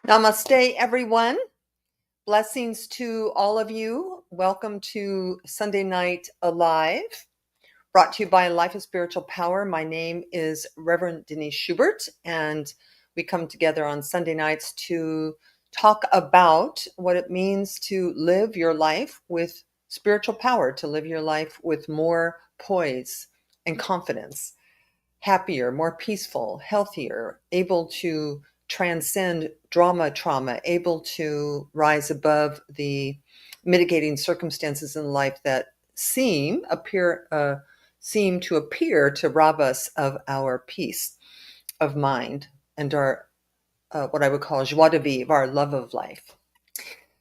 Namaste, everyone. Blessings to all of you. Welcome to Sunday Night Alive, brought to you by Life of Spiritual Power. My name is Reverend Denise Schubert, and we come together on Sunday nights to talk about what it means to live your life with spiritual power, to live your life with more poise and confidence, happier, more peaceful, healthier, able to transcend trauma, able to rise above the mitigating circumstances in life that seem to appear to rob us of our peace of mind and our what I would call joie de vivre, our love of life.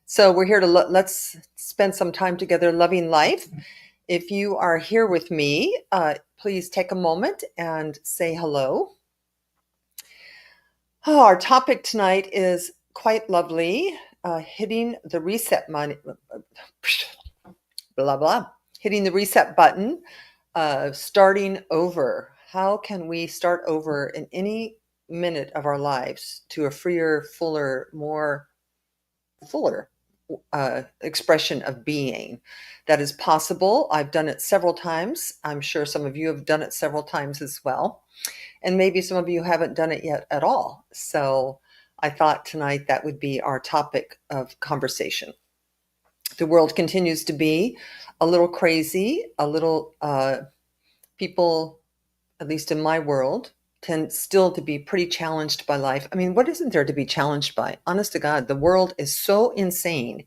So we're here to let's spend some time together loving life. If you are here with me, please take a moment and say hello. Oh, our topic tonight is quite lovely. Hitting the reset hitting the reset button, starting over. How can we start over in any minute of our lives to a freer, fuller, more fuller expression of being? That is possible. I've done it several times. I'm sure some of you have done it several times as well. And maybe some of you haven't done it yet at all. So I thought tonight that would be our topic of conversation. The world continues to be a little crazy, a little people, at least in my world, tend still to be pretty challenged by life. I mean, what isn't there to be challenged by? Honest to God, the world is so insane,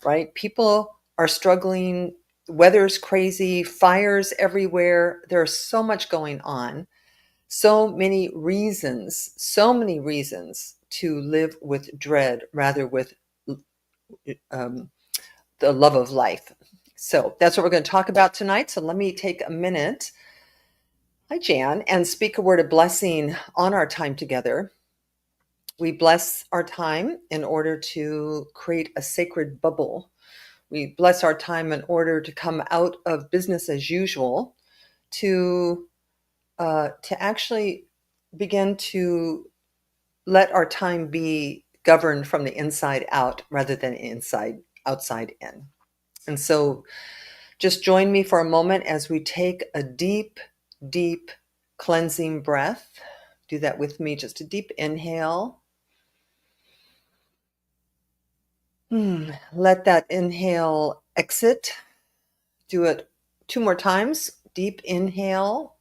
right? People are struggling. Weather's crazy, fires everywhere. There's so much going on. So many reasons to live with dread rather with um, the love of life. So that's what we're going to talk about tonight. So let me take a minute, hi Jan, and speak a word of blessing on our time together. We bless our time in order to create a sacred bubble. We bless our time in order to come out of business as usual to actually begin to let our time be governed from the inside out rather than outside in. And so just join me for a moment as we take a deep, deep cleansing breath. Do that with me. Just a deep inhale. Let that inhale exit. Do it 2 more times. Deep inhale.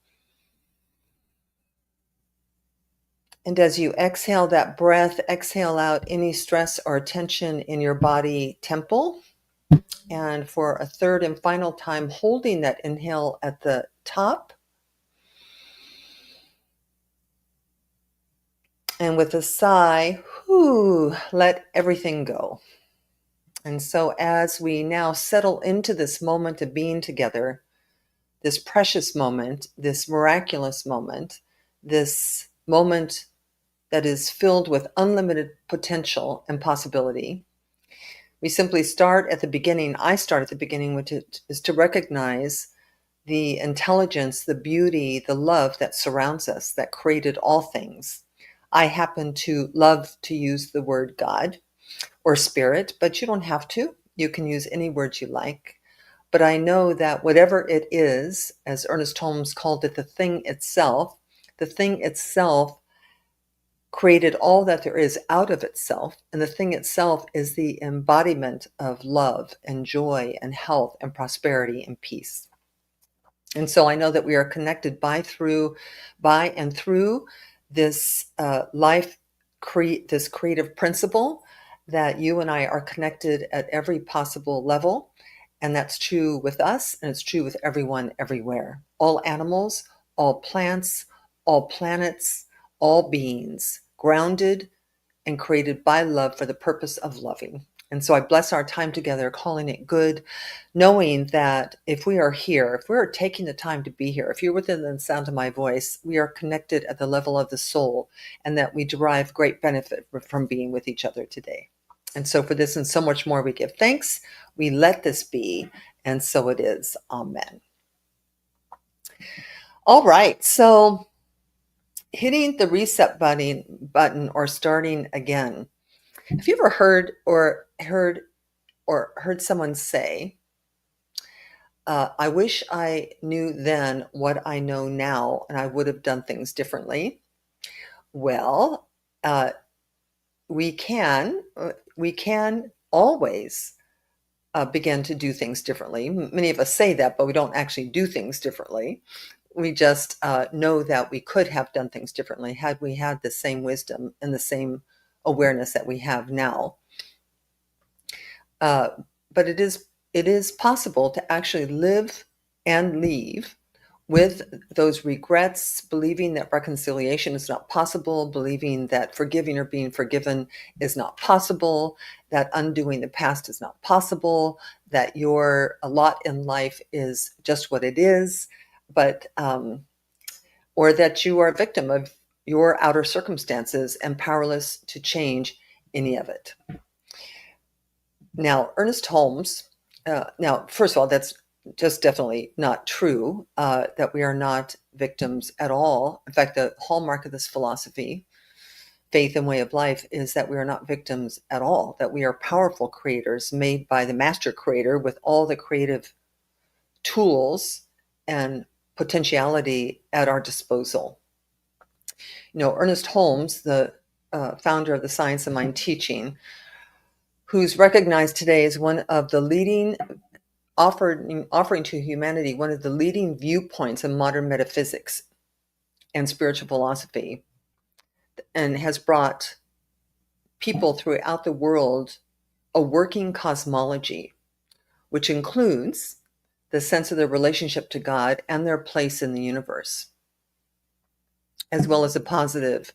And as you exhale that breath, exhale out any stress or tension in your body temple. And for a third and final time, holding that inhale at the top. And with a sigh, let everything go. And so as we now settle into this moment of being together, this precious moment, this miraculous moment, this moment that is filled with unlimited potential and possibility, we simply start at the beginning. I start at the beginning, which is to recognize the intelligence, the beauty, the love that surrounds us, that created all things. I happen to love to use the word God or spirit, but you don't have to. You can use any word you like. But I know that whatever it is, as Ernest Holmes called it, the thing itself created all that there is out of itself. And the thing itself is the embodiment of love and joy and health and prosperity and peace. And so I know that we are connected by and through this this creative principle, that you and I are connected at every possible level. And that's true with us, and it's true with everyone, everywhere. All animals, all plants, all planets, all beings, grounded and created by love for the purpose of loving. And so I bless our time together, calling it good, knowing that if we are here, if we're taking the time to be here, if you're within the sound of my voice, we are connected at the level of the soul, and that we derive great benefit from being with each other today. And so for this and so much more, we give thanks. We let this be, and so it is. Amen. All right. So hitting the reset button or starting again. Have you ever heard someone say, I wish I knew then what I know now, and I would have done things differently? Well, uh, we can always begin to do things differently. Many of us say that, but we don't actually do things differently. We just know that we could have done things differently had we had the same wisdom and the same awareness that we have now. Uh, but it is possible to actually live and leave with those regrets, believing that reconciliation is not possible, believing that forgiving or being forgiven is not possible, that undoing the past is not possible, that your lot in life is just what it is, but or that you are a victim of your outer circumstances and powerless to change any of it. Now, Ernest Holmes, now, first of all, that's just definitely not true, that we are not victims at all. In fact, the hallmark of this philosophy, faith and way of life, is that we are not victims at all, that we are powerful creators made by the master creator with all the creative tools and potentiality at our disposal. Ernest Holmes, the founder of the Science of Mind teaching, who's recognized today as one of the leading, offering to humanity one of the leading viewpoints in modern metaphysics and spiritual philosophy, and has brought people throughout the world a working cosmology, which includes the sense of their relationship to God and their place in the universe, as well as a positive,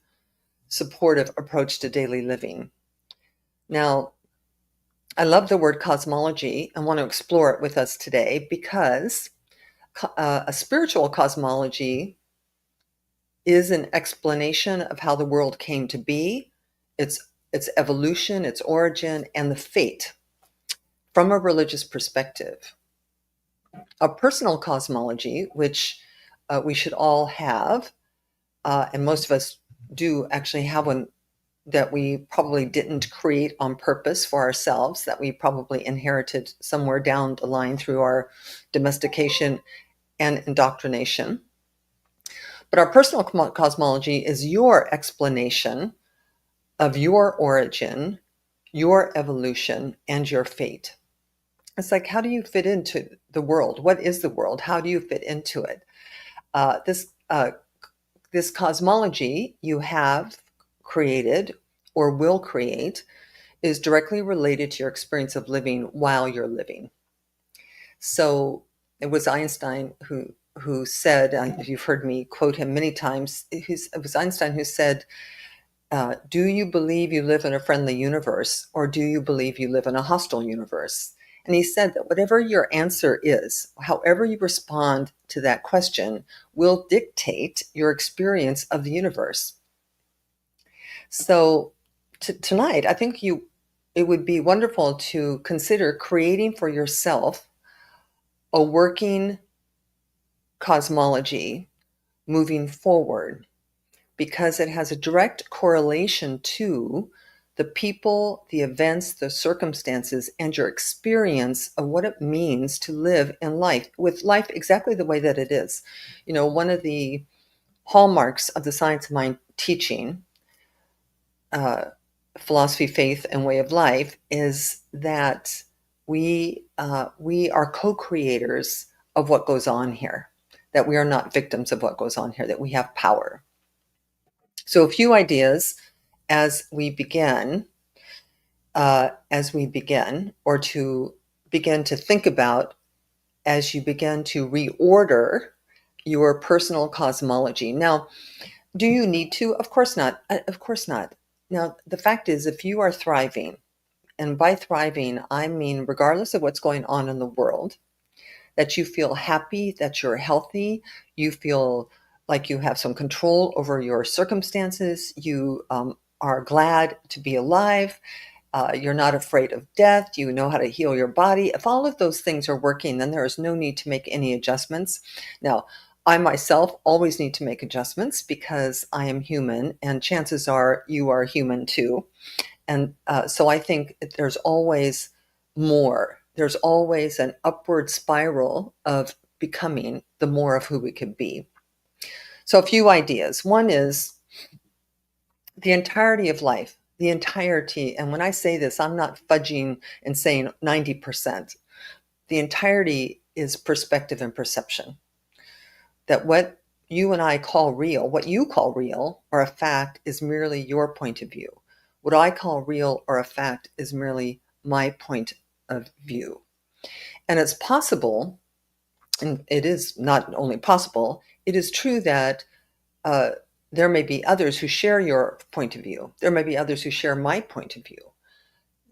supportive approach to daily living. Now, I love the word cosmology and want to explore it with us today because a spiritual cosmology is an explanation of how the world came to be, its evolution, its origin, and the fate from a religious perspective. A personal cosmology, which we should all have, and most of us do actually have one that we probably didn't create on purpose for ourselves, that we probably inherited somewhere down the line through our domestication and indoctrination. But our personal cosmology is your explanation of your origin, your evolution, and your fate. It's like, how do you fit into the world? What is the world? How do you fit into it? This cosmology you have created or will create is directly related to your experience of living while you're living. So it was Einstein who said, you've heard me quote him many times, it was Einstein who said, do you believe you live in a friendly universe, or do you believe you live in a hostile universe? And he said that whatever your answer is, however you respond to that question, will dictate your experience of the universe. So tonight, I think it would be wonderful to consider creating for yourself a working cosmology moving forward, because it has a direct correlation to the people, the events, the circumstances, and your experience of what it means to live in life, with life exactly the way that it is. One of the hallmarks of the Science of Mind teaching, philosophy, faith, and way of life, is that we are co-creators of what goes on here, that we are not victims of what goes on here, that we have power. So a few ideas as we begin, or to begin to think about as you begin to reorder your personal cosmology. Now, do you need to? Of course not. Of course not. Now, the fact is, if you are thriving, and by thriving, I mean regardless of what's going on in the world, that you feel happy, that you're healthy, you feel like you have some control over your circumstances, you are glad to be alive, you're not afraid of death, you know how to heal your body. If all of those things are working, then there is no need to make any adjustments. Now, I myself always need to make adjustments because I am human, and chances are you are human too. And so I think there's always more. There's always an upward spiral of becoming the more of who we could be. So a few ideas. One is the entirety of life, the entirety. And when I say this, I'm not fudging and saying 90%. The entirety is perspective and perception. That what you and I call real, what you call real or a fact, is merely your point of view. What I call real or a fact is merely my point of view. And it's possible, and it is not only possible, it is true that uh, there may be others who share your point of view. There may be others who share my point of view.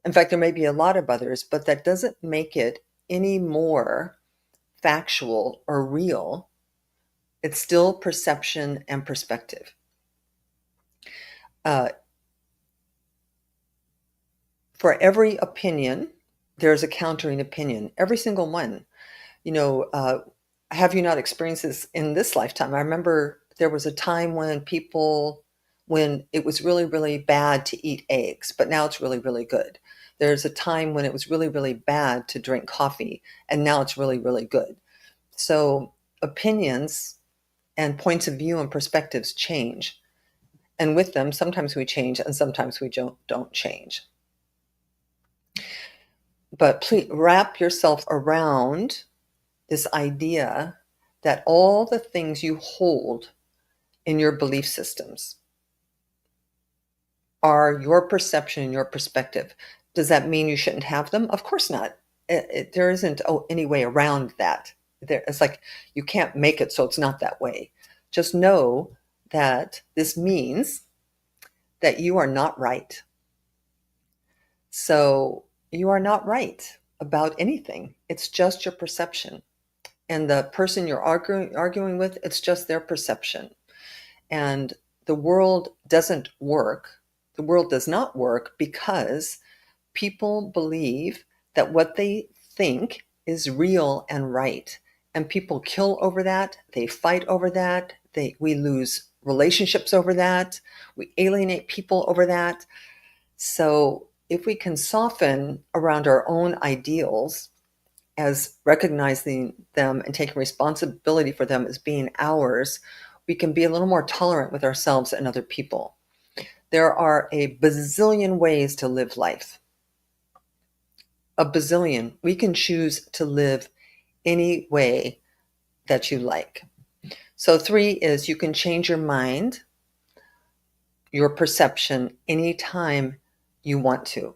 In fact, there may be a lot of others, but that doesn't make it any more factual or real. It's still perception and perspective. Uh, for every opinion, there's a countering opinion, every single one. Have you not experienced this in this lifetime? I remember there was a time when it was really, really bad to eat eggs, but now it's really, really good. There's a time when it was really, really bad to drink coffee, and now it's really, really good. So opinions and points of view and perspectives change. And with them, sometimes we change and sometimes we don't change. But please wrap yourself around this idea that all the things you hold in your belief systems are your perception and your perspective. Does that mean you shouldn't have them? Of course not. There isn't any way around that. It's like you can't make it so it's not that way. Just know that this means that you are not right. So you are not right about anything. It's just your perception. And the person you're arguing with, it's just their perception. And the world doesn't work. The world does not work because people believe that what they think is real and right. And people kill over that. They fight over that. We lose relationships over that. We alienate people over that. So if we can soften around our own ideals as recognizing them and taking responsibility for them as being ours, we can be a little more tolerant with ourselves and other people. There are a bazillion ways to live life. A bazillion. We can choose to live any way that you like. So 3 is you can change your mind, your perception, anytime you want to.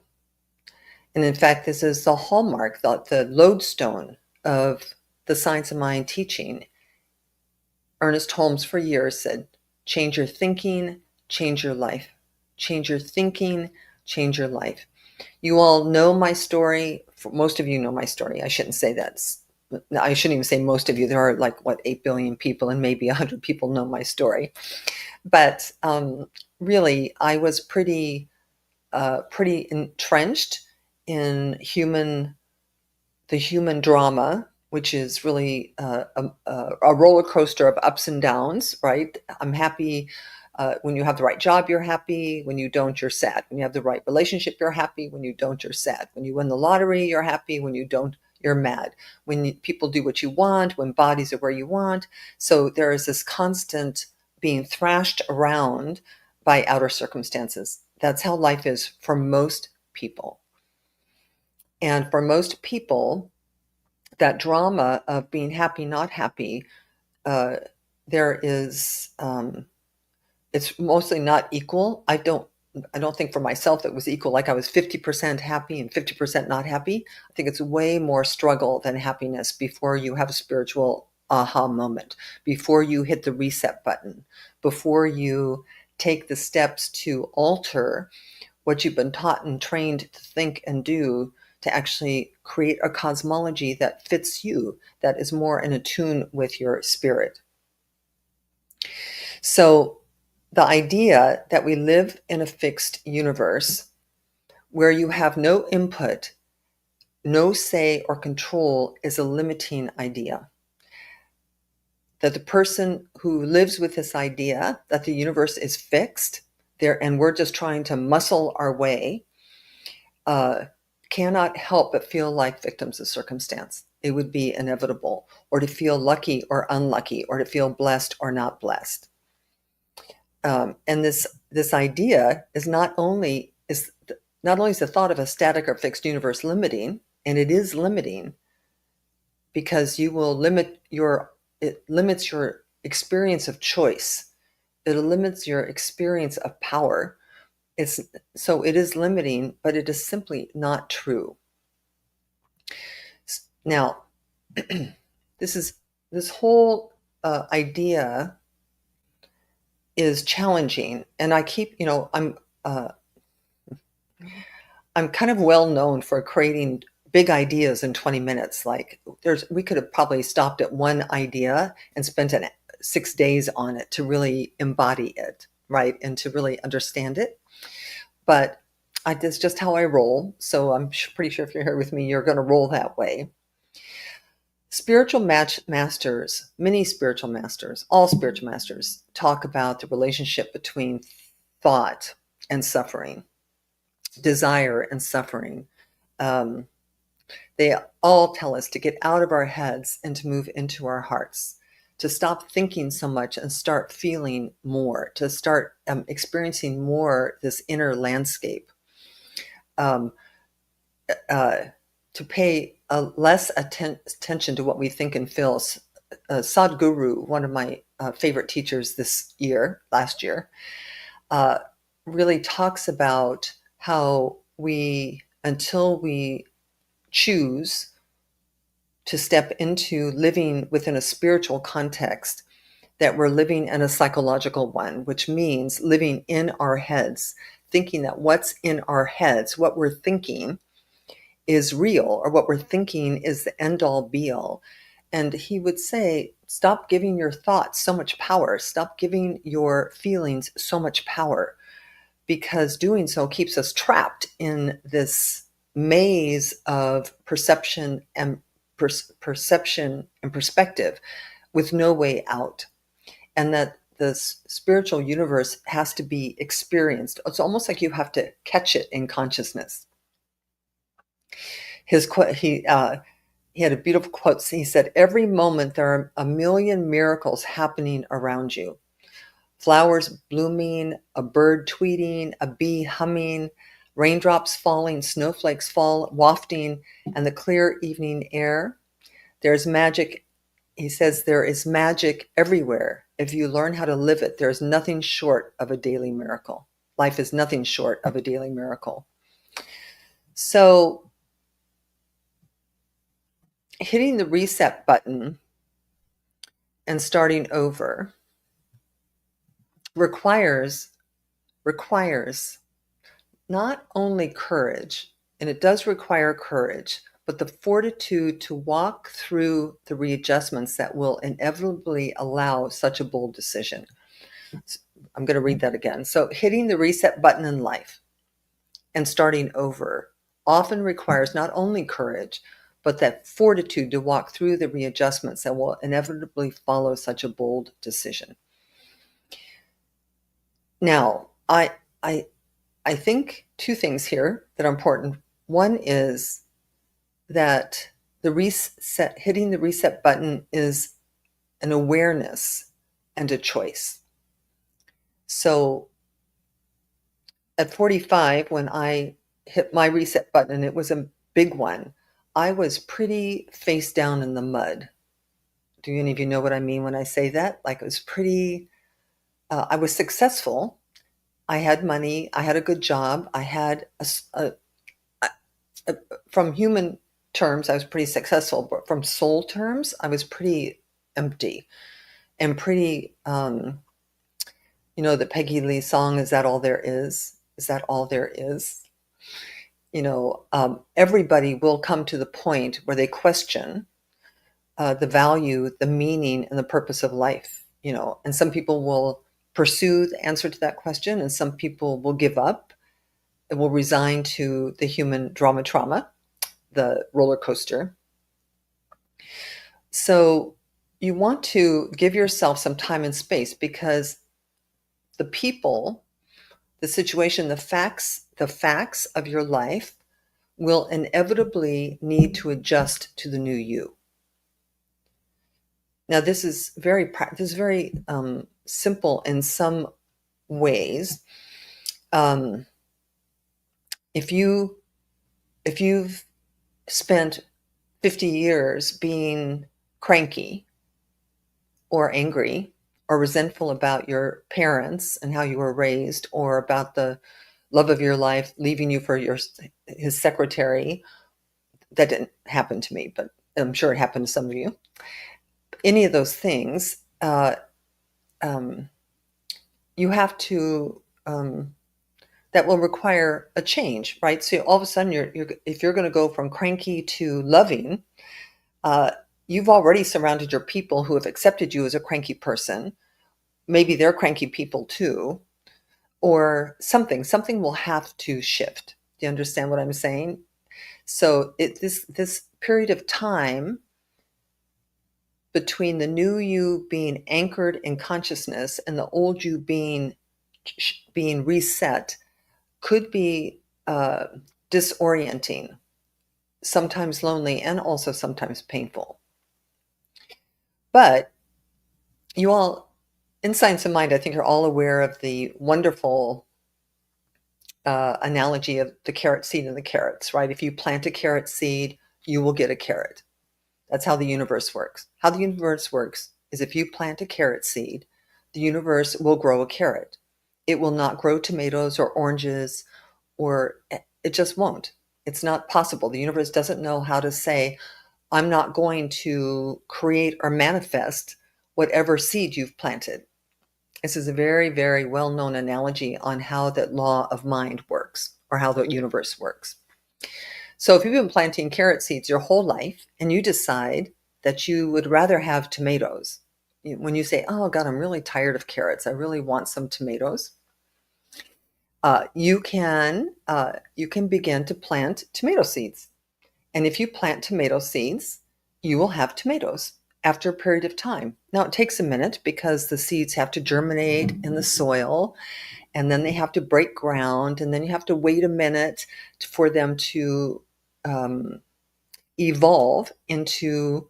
And in fact, this is the hallmark, the lodestone of the Science of Mind teaching. Ernest Holmes for years said, change your thinking, change your life. Change your thinking, change your life. You all know my story. Most of you know my story. I shouldn't say that. I shouldn't even say most of you. There are 8 billion people, and maybe 100 people know my story. But really, I was pretty entrenched in the human drama, which is really a roller coaster of ups and downs, right? I'm happy when you have the right job, you're happy. When you don't, you're sad. When you have the right relationship, you're happy. When you don't, you're sad. When you win the lottery, you're happy. When you don't, you're mad. When people do what you want, when bodies are where you want. So there is this constant being thrashed around by outer circumstances. That's how life is for most people. And for most people, that drama of being happy, not happy, there is, it's mostly not equal. I don't think for myself it was equal, like I was 50% happy and 50% not happy. I think it's way more struggle than happiness before you have a spiritual aha moment, before you hit the reset button, before you take the steps to alter what you've been taught and trained to think and do, to actually create a cosmology that fits you, that is more in attune with your spirit. So the idea that we live in a fixed universe where you have no input, no say or control is a limiting idea. That the person who lives with this idea that the universe is fixed there and we're just trying to muscle our way cannot help but feel like victims of circumstance. It would be inevitable, or to feel lucky or unlucky, or to feel blessed or not blessed. And this idea is not only is the thought of a static or fixed universe limiting, and it is limiting because it limits your experience of choice. It limits your experience of power. So it is limiting, but it is simply not true. Now, this whole idea is challenging, and I keep, I'm kind of well known for creating big ideas in 20 minutes. Like we could have probably stopped at one idea and spent 6 days on it to really embody it, right? And to really understand it. But that's just how I roll. So I'm pretty sure if you're here with me, you're going to roll that way. Spiritual masters, many spiritual masters, all spiritual masters talk about the relationship between thought and suffering, desire and suffering. They all tell us to get out of our heads and to move into our hearts, to stop thinking so much and start feeling more, to start experiencing more this inner landscape, to pay less attention to what we think and feel. Sadhguru, one of my favorite teachers last year, really talks about how until we choose to step into living within a spiritual context, that we're living in a psychological one, which means living in our heads, thinking that what's in our heads, what we're thinking, is real, or what we're thinking is the end all be all. And he would say, stop giving your thoughts so much power, stop giving your feelings so much power, because doing so keeps us trapped in this maze of perception and perspective with no way out. And that the spiritual universe has to be experienced. It's almost like you have to catch it in consciousness. He had a beautiful quote. He said, "Every moment there are a million miracles happening around you. Flowers blooming, a bird tweeting, a bee humming, raindrops falling, snowflakes wafting, and the clear evening air. There's magic." He says, "There is magic everywhere. If you learn how to live it, there's nothing short of a daily miracle. Life is nothing short of a daily miracle." So hitting the reset button and starting over requires not only courage, and it does require courage, but the fortitude to walk through the readjustments that will inevitably allow such a bold decision. I'm going to read that again. So hitting the reset button in life and starting over often requires not only courage, but that fortitude to walk through the readjustments that will inevitably follow such a bold decision. Now, I think two things here that are important. One is that hitting the reset button is an awareness and a choice. So at 45, when I hit my reset button, and it was a big one, I was pretty face down in the mud. Do any of you know what I mean when I say that? Like, it was pretty, I was successful. I had money. I had a good job. I had from human terms, I was pretty successful, but from soul terms, I was pretty empty and pretty, the Peggy Lee song, "Is That All There Is?" Is that all there is? Everybody will come to the point where they question the value, the meaning, and the purpose of life, and some people will pursue the answer to that question, and some people will give up and will resign to the human trauma, the roller coaster. So you want to give yourself some time and space, because the people, the situation, the facts of your life will inevitably need to adjust to the new you. Now, this is very simple in some ways. If you've spent 50 years being cranky or angry or resentful about your parents and how you were raised, or about the love of your life leaving you for his secretary. That didn't happen to me, but I'm sure it happened to some of you. Any of those things, you have to, that will require a change, right? So all of a sudden, if you're going to go from cranky to loving, you've already surrounded your people who have accepted you as a cranky person. Maybe they're cranky people too, or something will have to shift. Do you understand what I'm saying? So this period of time between the new you being anchored in consciousness and the old you being reset could be disorienting, sometimes lonely, and also sometimes painful. But you all, in Science of Mind, I think you're all aware of the wonderful analogy of the carrot seed and the carrots, right? If you plant a carrot seed, you will get a carrot. That's how the universe works. How the universe works is if you plant a carrot seed, the universe will grow a carrot. It will not grow tomatoes or oranges, or it just won't. It's not possible. The universe doesn't know how to say, I'm not going to create or manifest whatever seed you've planted. This is a very, very well-known analogy on how that law of mind works, or how the universe works. So if you've been planting carrot seeds your whole life and you decide that you would rather have tomatoes, when you say, oh God, I'm really tired of carrots, I really want some tomatoes, you can begin to plant tomato seeds. And if you plant tomato seeds, you will have tomatoes after a period of time. Now, it takes a minute because the seeds have to germinate in the soil, and then they have to break ground, and then you have to wait a minute for them to evolve into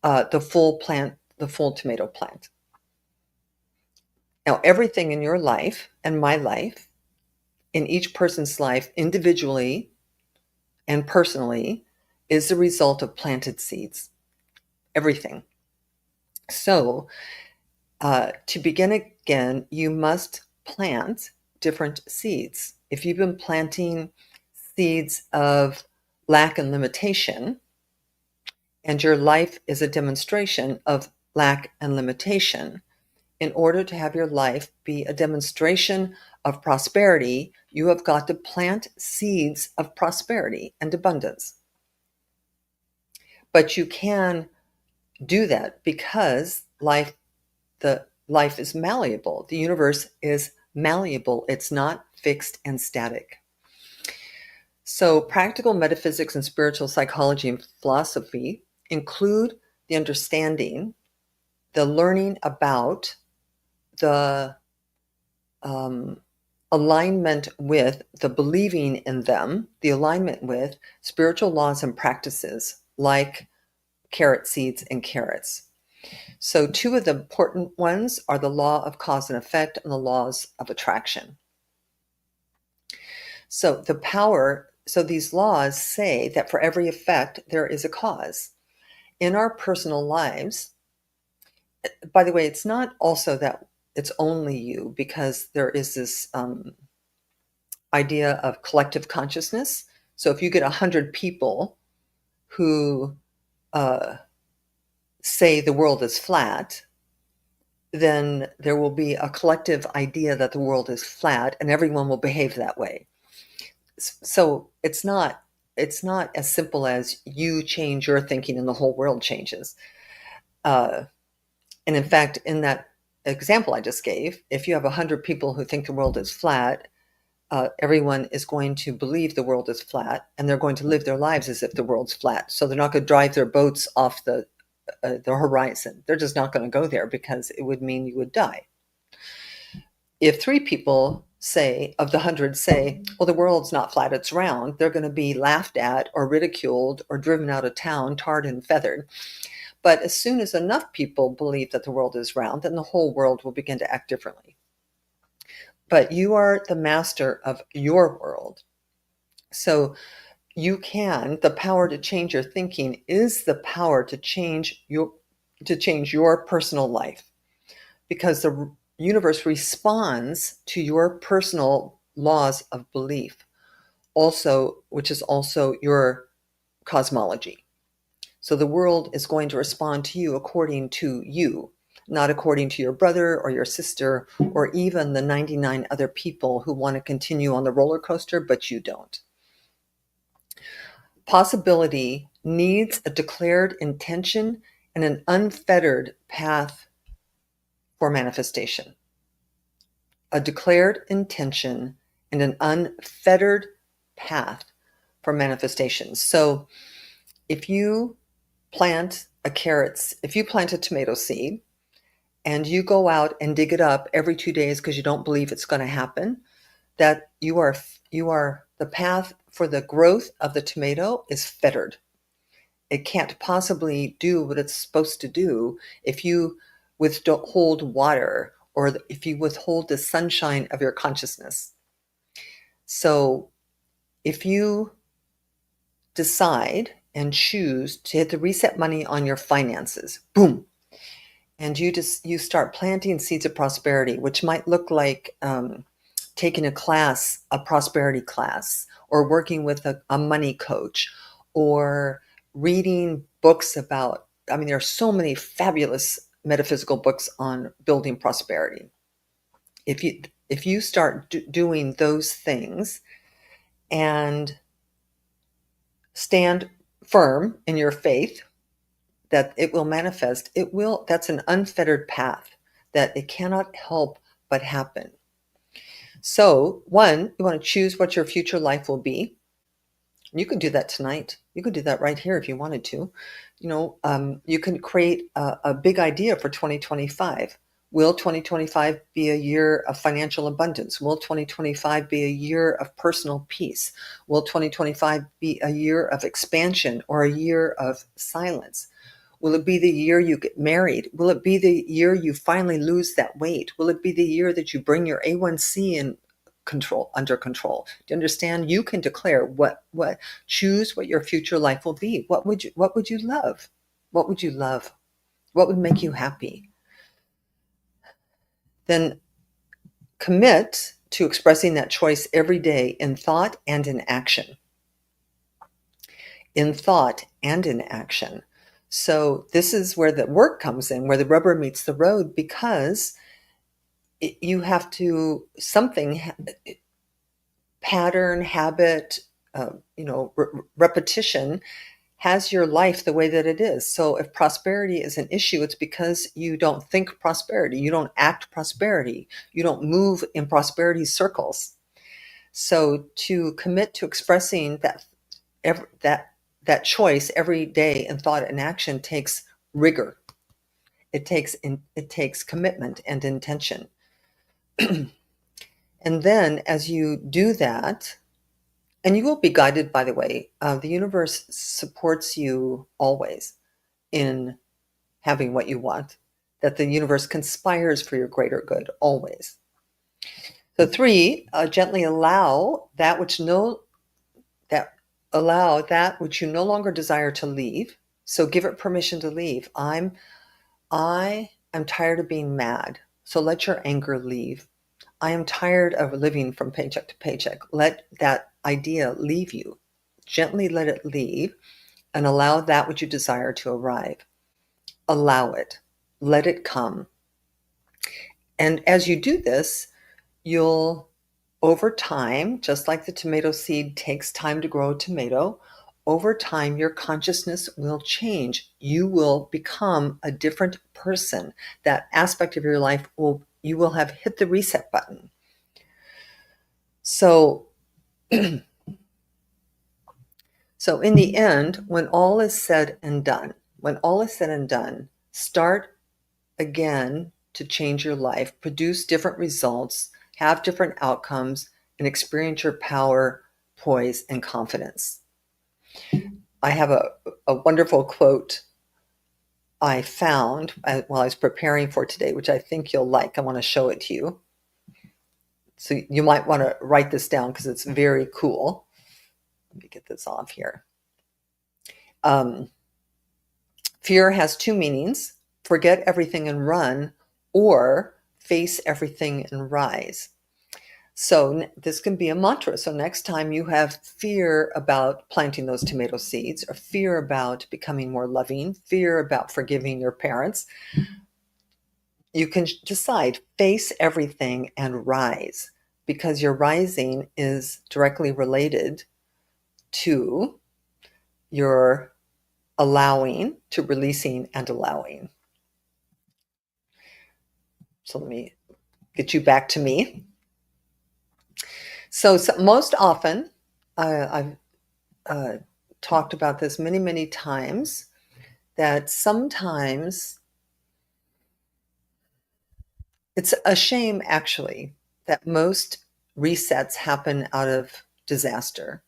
the full plant, the full tomato plant. Now, everything in your life and my life, in each person's life individually and personally, is the result of planted seeds. Everything. So, to begin again, you must plant different seeds. If you've been planting seeds of lack and limitation, and your life is a demonstration of lack and limitation, in order to have your life be a demonstration of prosperity, you have got to plant seeds of prosperity and abundance. But you can do that because life is malleable. The universe is malleable. It's not fixed and static. So practical metaphysics and spiritual psychology and philosophy include the understanding, the learning about, the alignment with, the believing in them, the alignment with spiritual laws and practices like carrot seeds and carrots. So two of the important ones are the law of cause and effect and the laws of attraction. So these laws say that for every effect, there is a cause. In our personal lives, by the way, it's not also that it's only you, because there is this idea of collective consciousness. So if you get 100 people who say the world is flat, then there will be a collective idea that the world is flat, and everyone will behave that way. So it's not as simple as you change your thinking and the whole world changes. And in fact, in that example I just gave, if you have 100 people who think the world is flat, everyone is going to believe the world is flat, and they're going to live their lives as if the world's flat. So they're not going to drive their boats off the horizon. They're just not going to go there, because it would mean you would die. If 3 people say, of the 100 say, well, the world's not flat, it's round, they're going to be laughed at or ridiculed or driven out of town, tarred and feathered. But as soon as enough people believe that the world is round, then the whole world will begin to act differently. But you are the master of your world. So the power to change your thinking is the power to change your personal life, because the universe responds to your personal laws of belief, also, which is also your cosmology. So the world is going to respond to you according to you, not according to your brother or your sister or even the 99 other people who want to continue on the roller coaster, but you don't. Possibility needs a declared intention and an unfettered path for manifestation. A declared intention and an unfettered path for manifestation. So if you plant a tomato seed and you go out and dig it up every 2 days because you don't believe it's going to happen, that you are the path for the growth of the tomato is fettered. It can't possibly do what it's supposed to do if you withhold water or if you withhold the sunshine of your consciousness. So if you decide and choose to hit the reset money on your finances, boom, and you start planting seeds of prosperity, which might look like taking a prosperity class, or working with a money coach, or reading books about, there are so many fabulous metaphysical books on building prosperity. If you start doing those things and stand firm in your faith that it will manifest, that's an unfettered path that it cannot help but happen. So, one, you want to choose what your future life will be. You can do that tonight. You could do that right here if you wanted to. You can create a big idea for 2025. Will 2025 be a year of financial abundance? Will 2025 be a year of personal peace? Will 2025 be a year of expansion or a year of silence? Will it be the year you get married? Will it be the year you finally lose that weight? Will it be the year that you bring your A1C under control? Do you understand? You can declare choose what your future life will be. What would you love? What would you love? What would make you happy? Then commit to expressing that choice every day in thought and in action. In thought and in action. So this is where the work comes in, where the rubber meets the road, because you have to pattern, habit, repetition has your life the way that it is. So if prosperity is an issue, it's because you don't think prosperity, you don't act prosperity, you don't move in prosperity circles. So to commit to expressing that choice every day in thought and action takes rigor. It takes commitment and intention. And then as you do that, and you will be guided, by the way, the universe supports you always in having what you want, that the universe conspires for your greater good always. So 3, gently allow that which you no longer desire to leave. So give it permission to leave. I am tired of being mad. So let your anger leave. I am tired of living from paycheck to paycheck. Let that idea leave you. Gently let it leave and allow that which you desire to arrive. Allow it. Let it come. And as you do this, you'll, over time, just like the tomato seed takes time to grow a tomato, over time, your consciousness will change. You will become a different person. That aspect of your life you will have hit the reset button. So in the end, when all is said and done, start again to change your life, produce different results, have different outcomes, and experience your power, poise, and confidence. I have a wonderful quote I found while I was preparing for today, which I think you'll like. I want to show it to you. So you might want to write this down because it's very cool. Let me get this off here. Fear has two meanings: forget everything and run, or face everything and rise. So this can be a mantra. So next time you have fear about planting those tomato seeds, or fear about becoming more loving, fear about forgiving your parents, you can decide, face everything and rise, because your rising is directly related to your allowing, to releasing and allowing. So let me get you back to me. So most often, I've talked about this many, many times, that sometimes it's a shame, actually, that most resets happen out of disaster.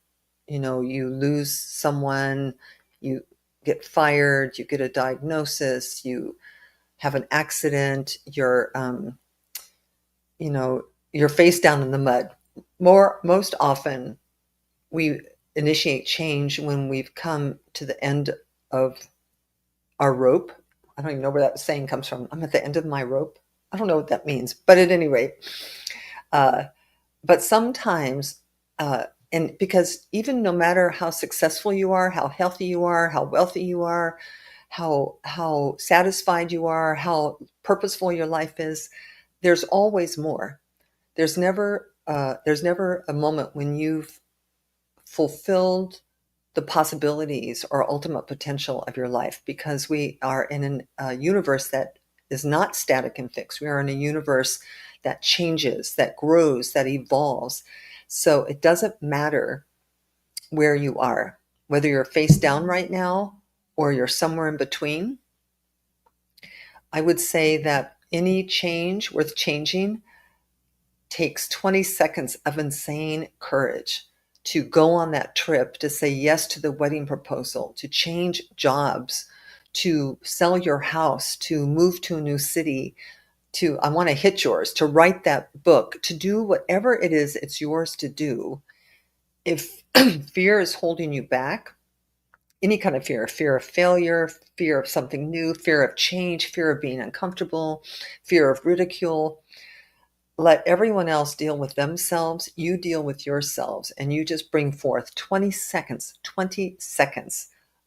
You know, you lose someone, you get fired, you get a diagnosis, you have an accident, you're face down in the mud. Most often we initiate change when we've come to the end of our rope. I don't even know where that saying comes from. I'm at the end of my rope. I don't know what that means, but at any rate, but sometimes, and because even no matter how successful you are, how healthy you are, how wealthy you are, how satisfied you are, how purposeful your life is, there's always more. There's never a moment when you've fulfilled the possibilities or ultimate potential of your life, because we are in a universe that is not static and fixed. We are in a universe that changes, that grows, that evolves. So it doesn't matter where you are, whether you're face down right now or you're somewhere in between. I would say that any change worth changing takes 20 seconds of insane courage. To go on that trip, to say yes to the wedding proposal, to change jobs, to sell your house, to move to a new city, to, I want to hit yours, to write that book, to do whatever it is it's yours to do. If fear is holding you back, any kind of fear of failure, fear of something new, fear of change, fear of being uncomfortable, fear of ridicule, let everyone else deal with themselves. You deal with yourselves, and you just bring forth 20 seconds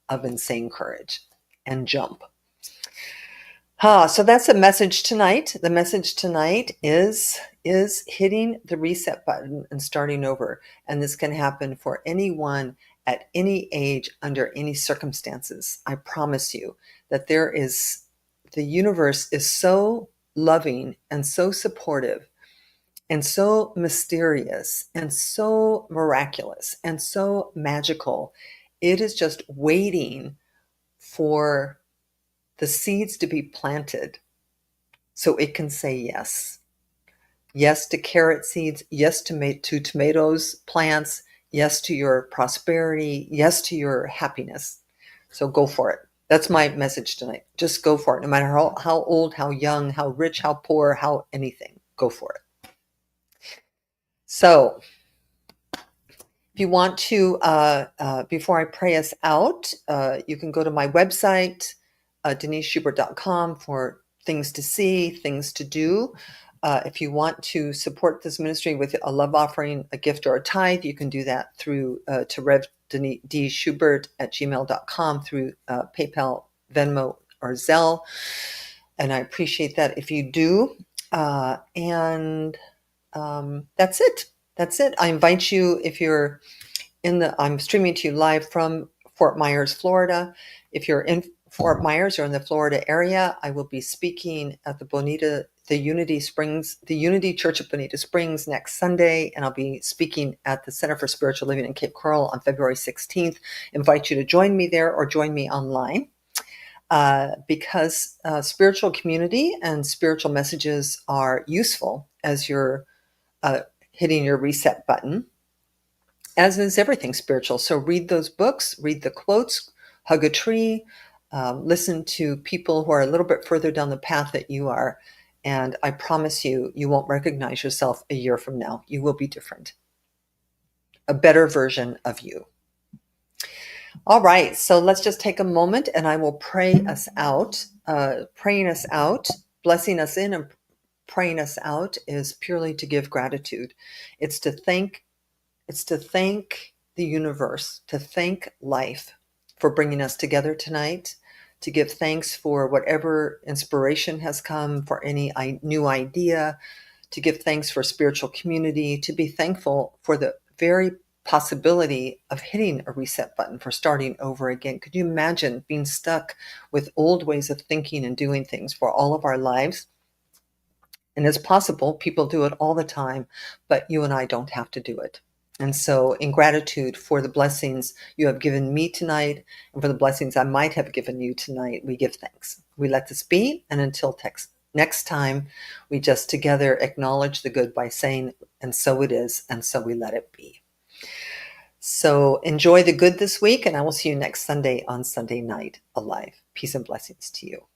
of insane courage and jump. So that's the message tonight. The message tonight is hitting the reset button and starting over. And this can happen for anyone at any age, under any circumstances. I promise you that the universe is so loving and so supportive and so mysterious and so miraculous and so magical. It is just waiting for the seeds to be planted so it can say yes. Yes to carrot seeds, yes to tomatoes plants, yes to your prosperity, yes to your happiness. So go for it. That's my message tonight. Just go for it. No matter how old, how young, how rich, how poor, how anything, go for it. So if you want to, before I pray us out, you can go to my website, deniseschubert.com, for things to see, things to do. If you want to support this ministry with a love offering, a gift, or a tithe, you can do that through to revdschubert@gmail.com, through PayPal, Venmo, or Zelle. And I appreciate that if you do. And that's it. That's it. I invite you, if you're I'm streaming to you live from Fort Myers, Florida. If you're in Fort Myers or in the Florida area, I will be speaking at the Unity Church of Bonita Springs next Sunday, and I'll be speaking at the Center for Spiritual Living in Cape Coral on February 16th. Invite you to join me there or join me online, because spiritual community and spiritual messages are useful as you're hitting your reset button, as is everything spiritual. So read those books, read the quotes, hug a tree, listen to people who are a little bit further down the path that you are. And I promise you, you won't recognize yourself a year from now. You will be different, a better version of you. All right, so let's just take a moment and I will pray us out. Praying us out, blessing us in, and praying us out is purely to give gratitude. It's to thank the universe, to thank life for bringing us together tonight, to give thanks for whatever inspiration has come, for any new idea, to give thanks for spiritual community, to be thankful for the very possibility of hitting a reset button, for starting over again. Could you imagine being stuck with old ways of thinking and doing things for all of our lives? And it's possible, people do it all the time, but you and I don't have to do it. And so, in gratitude for the blessings you have given me tonight and for the blessings I might have given you tonight, we give thanks. We let this be. And until next time, we just together acknowledge the good by saying, and so it is, and so we let it be. So, enjoy the good this week, and I will see you next Sunday on Sunday Night Alive. Peace and blessings to you.